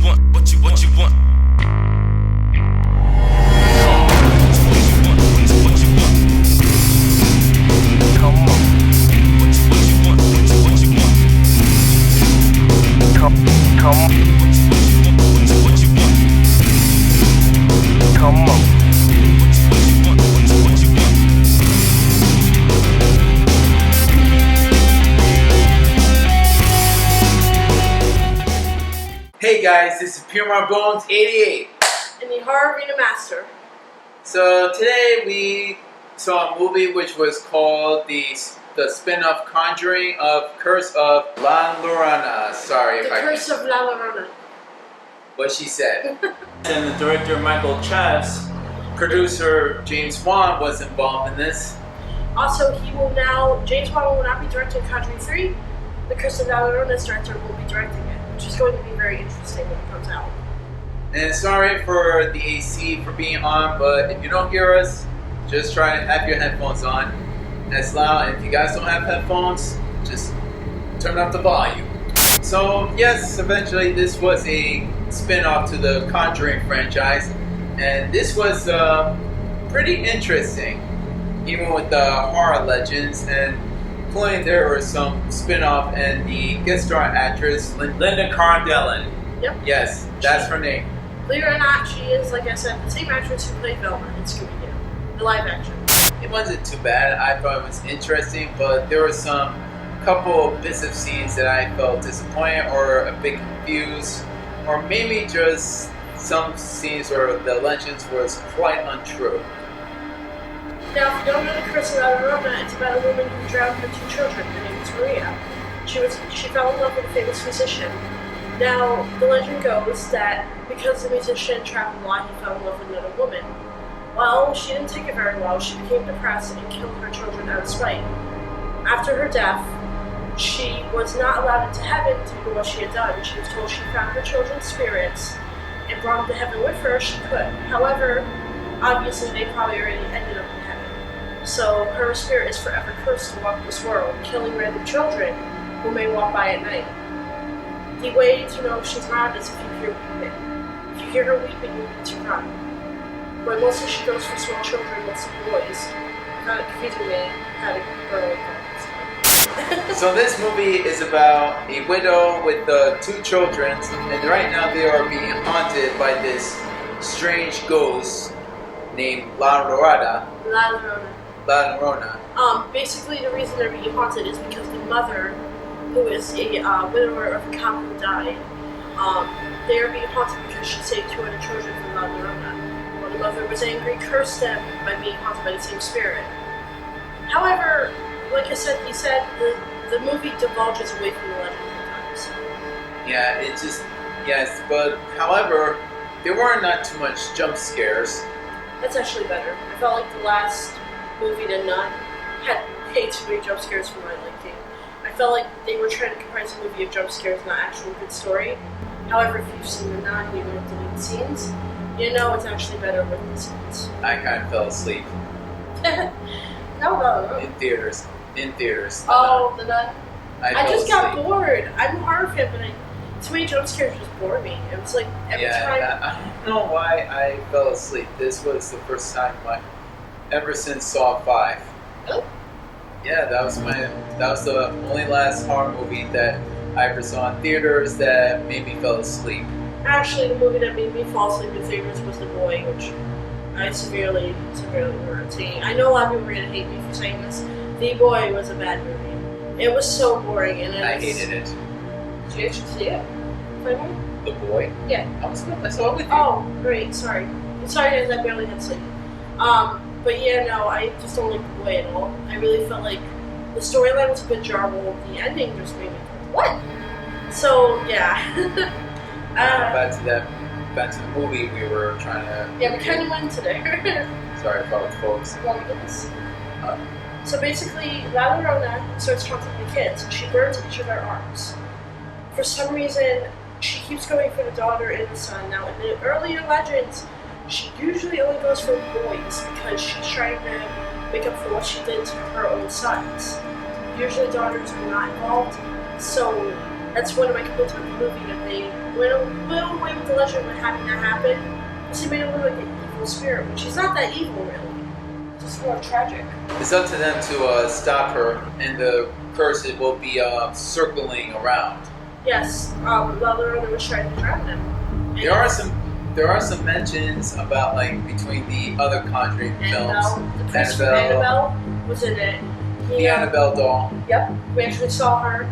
want? What you want? What you want? Come on. What you want? What you want? Come on. What you want? Come on. What you want? Hey guys, this is P.M.R.Bonez88. And the Horror Arena Master. So today we saw a movie which was called the spin-off Conjuring of Curse of La Llorona. Sorry The if I Curse of La Llorona. what she said. And the director Michael Chaves, producer James Wan was involved in this. Also, James Wan will not be directing Conjuring 3. The Curse of La Llorona's director will be directing it, which is going to be very interesting when it comes out. And sorry for the AC for being on, but if you don't hear us, just try to have your headphones on. That's loud, and if you guys don't have headphones, just turn up the volume. So yes, eventually this was a spin-off to the Conjuring franchise, and this was pretty interesting, even with the horror legends, and including there were some spin-off, and the guest star actress Linda Cardellin. Yep. Yes, that's her name. Believe it or not, she is, like I said, the same actress who played Velma in Scooby-Doo, the live action. It wasn't too bad. I thought it was interesting, but there were some couple of bits of scenes that I felt disappointed or a bit confused, or maybe just some scenes where the legends was quite untrue. Now, if you don't know the Curse of La Llorona, it's about a woman who drowned her 2 children. Her name is Maria. She fell in love with a famous musician. Now, the legend goes that because the musician traveled a lot, he fell in love with another woman. Well, she didn't take it very well. She became depressed and killed her children out of spite. After her death, she was not allowed into heaven due to what she had done. She was told she found her children's spirits and brought them to heaven with her if she could. However, obviously they probably already ended up in heaven. So her spirit is forever cursed to walk this world, killing random children who may walk by at night. The way to know if she's around is if you hear weeping. If you hear her weeping, you need to run. But mostly she goes for small children, mostly boys. Not confusing me, had a girl called. So this movie is about a widow with 2 children, and right now they are being haunted by this strange ghost named La Llorona. La Llorona. La Llorona. Basically the reason they're being haunted is because the mother, who is a widower of a cop who died, they are being haunted because she saved 200 children from La Llorona. When the mother was angry, cursed them by being haunted by the same spirit. However, like I said, the movie divulges away from the legend sometimes. Yeah, it just, yes, but however, there were not too much jump scares. That's actually better. I felt like the last movie, The Nun, had way too many jump scares for my liking. I felt like they were trying to comprise a movie of jump scares, not actual good story. However, if you've seen The Nun, even with deleted scenes, you know it's actually better with the scenes. I kind of fell asleep. No. In theaters. Oh, The Nun. I just got asleep. bored. I'm a horror fan, but too many jump scares just bore me. It was like every time. I don't know why I fell asleep. This was the first time ever since Saw 5. Oh. Yeah, that was the only last horror movie that I ever saw in theaters that made me fall asleep. Actually, the movie that made me fall asleep in theaters was The Boy, which I severely regret seeing. I know a lot of people are going to hate me for saying this. The Boy was a bad movie. It was so boring, and I hated it. Did you actually see it? Finally? The Boy? Yeah. I saw it with you. Oh, great. Sorry. I'm sorry guys, I barely had sleep. But yeah, no, I just don't like The Boy at all. I really felt like the storyline was a bit jarbled. The ending just made me what? So, yeah. Back to the movie we were trying to... Yeah, we kind of went into there. Sorry about the folks. Oh my goodness. So basically, La Llorona starts haunting the kids, and she burns each of their arms. For some reason, she keeps going for the daughter and the son. Now, in the earlier legends, she usually only goes for boys because she's trying to make up for what she did to her own sons. Usually daughters are not involved, so That's one of my complaints with the movie, that they went a little away with the legend of having that happen. She made it look like an evil spirit, when she's not that evil, really. Just more tragic. It's up to them to stop her, and the curse it will be circling around. Yes, La Llorona was trying to drown them. And There are some mentions about like between the other Conjuring films. The priest from Annabelle was in it. The Annabelle doll. Yep, we actually saw her.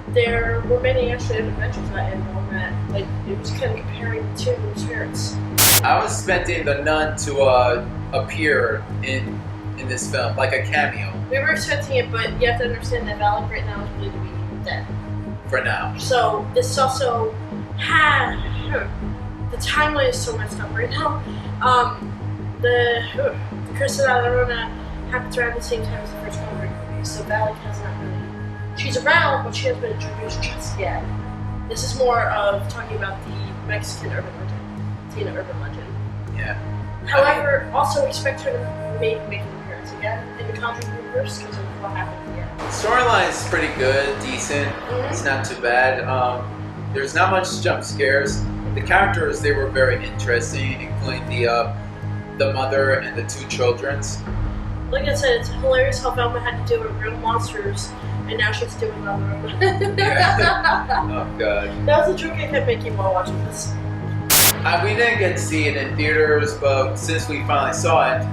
There were many actually mentions about Annabelle that like it was kind of comparing the two spirits. I was expecting the nun to appear in this film, like a cameo. We were expecting it, but you have to understand that Valak right now is believed to be dead. For now. So this also had the timeline is so messed up right now. The Curse of La Llorona happens around the same time as the first Conjuring movie, so Valak has not really. She's around, but she hasn't been introduced just yet. This is more of talking about the Mexican urban legend, Tina urban legend. Yeah. However, also expect her to maybe make an appearance again in the Conjuring universe because of what happened here. The storyline is pretty good, decent. It's not too bad. There's not much jump scares. The characters, they were very interesting, including the mother and the two children's. Like I said, it's hilarious how Velma had to deal with real monsters, and now she has to deal with La Llorona. Oh god. That was a joke I kept making while watching this. We didn't get to see it in theaters, but since we finally saw it,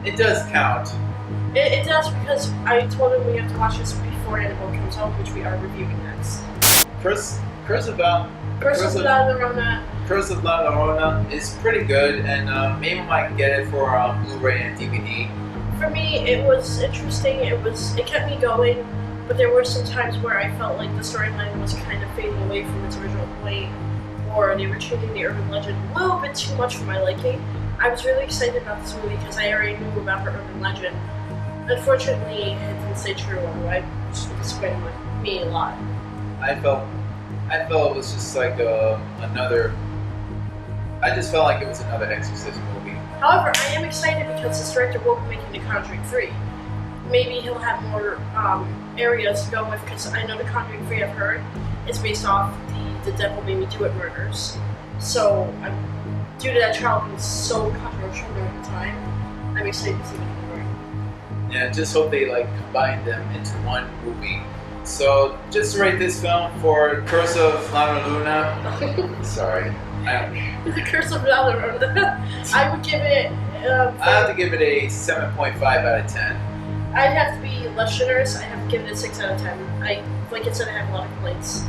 it does count. It does, because I told him we have to watch this before Annabelle comes out, which we are reviewing next. Curse of La Llorona. Curse of La Llorona is pretty good, and maybe I might get it for Blu-ray and DVD. For me, it was interesting. It kept me going, but there were some times where I felt like the storyline was kind of fading away from its original point, or they were treating the urban legend a little bit too much for my liking. I was really excited about this movie because I already knew about her urban legend. Unfortunately, it didn't stay true, which disappointed me a lot. I felt it was just like another. I just felt like it was another Exorcist movie. However, I am excited because this director will be making The Conjuring 3. Maybe he'll have more areas to go with, because I know The Conjuring 3, I've heard, is based off the Devil Made Me Do It murders. So, due to that trial being so controversial during the time, I'm excited to see what they're doing. Yeah, just hope they like combine them into one movie. So, just to rate this film for Curse of La Llorona. Sorry. The Curse of La Llorona. I would give it. I have to give it a 7.5 out of 10. I'd have to be less generous. I have to give it a 6 out of 10. Like I said, I have a lot of complaints.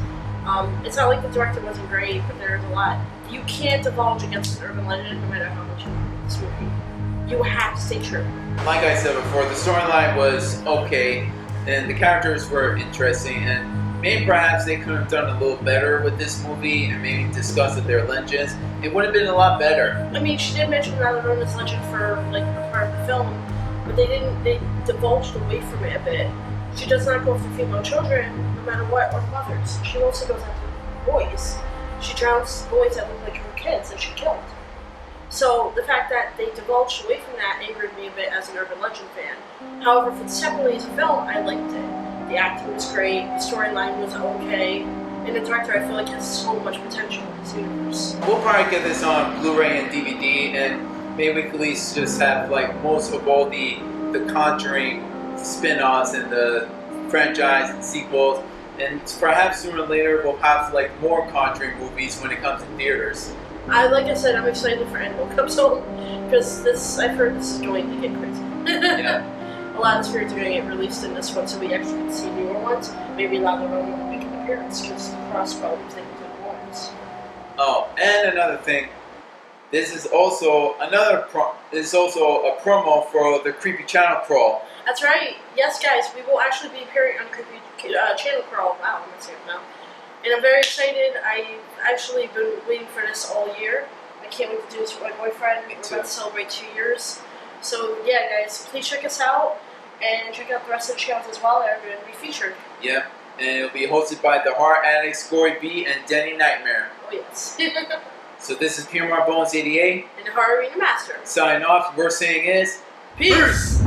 It's not like the director wasn't great, but there's a lot. You can't divulge against an urban legend no matter how much you like this movie. You have to stay true. Like I said before, the storyline was okay, and the characters were interesting, and maybe perhaps they could have done a little better with this movie and maybe discussed their legends. It would have been a lot better. I mean, she did mention La Llorona's legend for like a part of the film, but they divulged away from it a bit. She does not go for female children, no matter what, or mothers. She mostly goes after boys. She drowns boys that look like her kids that she killed. So the fact that they divulged away from that angered me a bit as an urban legend fan. However, for separately as a film, I liked it. The acting was great, the storyline was okay, and the director I feel like has so much potential in this universe. We'll probably get this on Blu-ray and DVD, and maybe we could at least just have like most of all the Conjuring spin-offs and the franchise and sequels, and perhaps sooner or later we'll have like more Conjuring movies when it comes to theaters. Like I said, I'm excited for Annabelle comes home, because I've heard this is going to get crazy. Yeah. A lot of spirits are going to get released in this one, so we actually can see newer ones. Maybe La Llorona will make an appearance, because the crossbow is taken to the horns. Oh, and another thing, this is also a promo for the Creepy Channel Crawl. That's right. Yes, guys, we will actually be appearing on Creepy Channel Crawl. Wow, I'm saying it now. And I'm very excited. I've actually been waiting for this all year. I can't wait to do this with my boyfriend. We're about to celebrate 2 years. So yeah, guys, please check us out and check out the rest of the channels as well that are going to be featured. Yeah, and it'll be hosted by the Horror Addicts, Corey B, and Denny Nightmare. Oh yes. So this is P.M.R.Bonez88. And the Horror Arena Master. Signing off. We're saying is Peace.